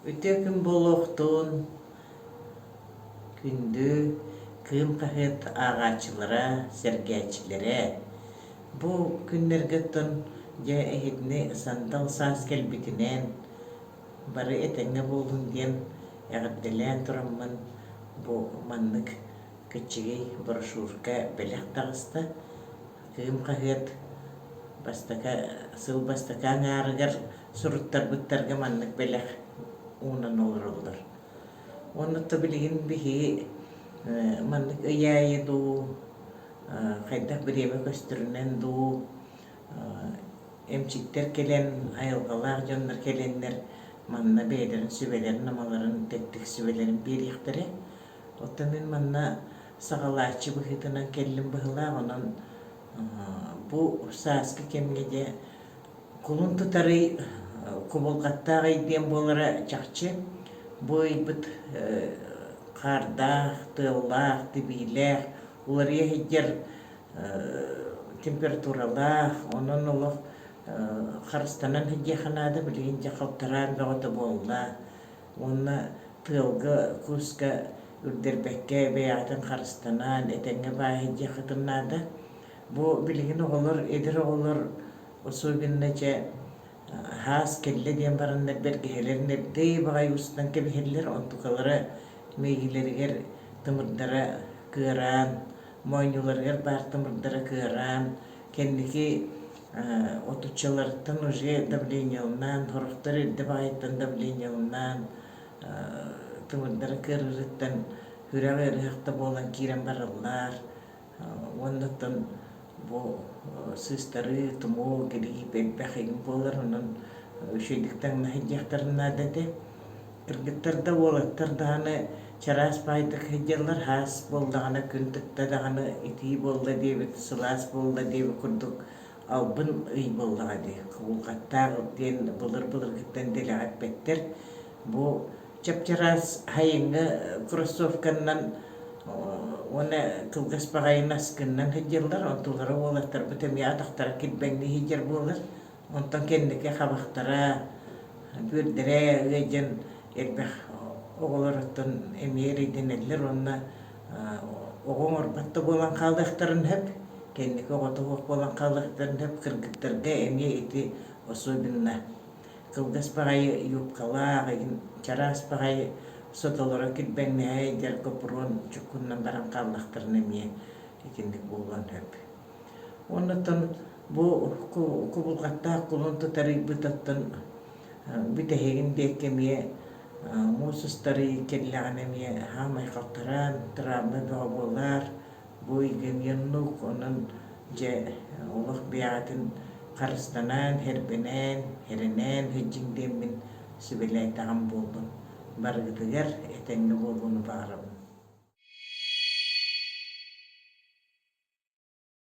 Үтө күн болохтун күндү кыым кахет ағачылара, сергячилere. Бу күннергеттон же эхидни сандал саас келбитинен бары этеңе болдун диен ягырделен тураммын. Бу маннык кычыгый брошюрка белек тагыста кыым кахет сыл бастака аңаарыгар суруттар буттарга маннык белек унан олороллар. Оннотто билигин биһиги маннык ыйаайы дуу, хайдах биреме көстүрүнен дуу, эмчиктер келен, айылгалаах дьоннор келеннер манна бэйэлэрин сүбэлэрин, намаларын, теттик сүбэлэрин биэриэхтэри. Отто мен манна саҕалааччы быһыытынан келлим быһылаах, онон бу сааска кемҥеде кулун тутарый кубулҕаттаах диэн буолара чахчы бу ыйбыт хаардаах, тыаллаах, тибиилээх, уларыйа сидьэр температуралаах, онон олох харыстанан сидьэханаада билигин дьахалтараан бөҕөтө буоллаа. Уонна тыалга кууска үрдэрбэккэ бэйэҕитин харыстанаан этэҥҥэ баа сидьэххытыннаада бу билигин оҕолор, эдэр оҕолор особенно хаас келле диэн бараннар бэргэһэлэринэр дый баҕай устан кэбиһэллэр онтукалара мейгилэригэр тымырдара кыараан, мойнуларыгар баар тымырдара кыараан, кэнники отучаларыттан уже давлениялынан, хорохтар эрдэ баҕайыттан давлениялынан, тымырдара кыарырыттан хүрэх ырыахта буолан киирэн бараллар. Уоннаттан бу сыыстары тумуу киригип элбэх игин буолар, онон үчүйдүктэн сидьэхтарыннаада де. Кыргыттарда уолаттар даҕаны чараас баайдык сидьэллар, хаас буолдаҕына күн тыкта даҕаны итии буолла диэбит, сылаас буолла диэбит курдук албын ый буоллаҕа ди. Кубулҕаттаах диэн былыр-былыргыттан дэлэҕэппэттэр бу чапчараас хайыҥҥа кроссовканнан уонна кылгас баҕайын аскыннан сидьэллар, онтулара уолаттарбыт эмиэ атахтара кирбэҥни сидьэр буолар, онтон кэнники хабахтара бүөрдэрэ ыадьан элбэх оҕолороттон эмиэ эрийдинэллэр, уонна оҕоҥ орбатта буолан хаалыахтарын сөп, кэнники оҕотугуох буолан хаалыахтарын сөп кыргыттарга эмиэ ити особенно кылгас баҕайы юбкалаах, чараас баҕайы сотолоро кирбэҥниһэ дьэр көпүруон чуккуннан баран хааллахтарын эмиэ итинник буолан сөп. Оннотон бу кубулҕаттаах кулун тутарыйбыт оттон бүтэһигин диэки эмиэ муусустары келлэҕин эмиэ хаамайхалтараан тыраамы бөҕө буолаар, бу игемьеннук, онон дьэ олох биэҕэтин харыстанаан, хэрбэнэн, хэрэнэн hyдьиҥ диэммин сүбэлэйтэҕин буоллун. Барыгытыгар этэҥҥэ буолуону баҕарабын.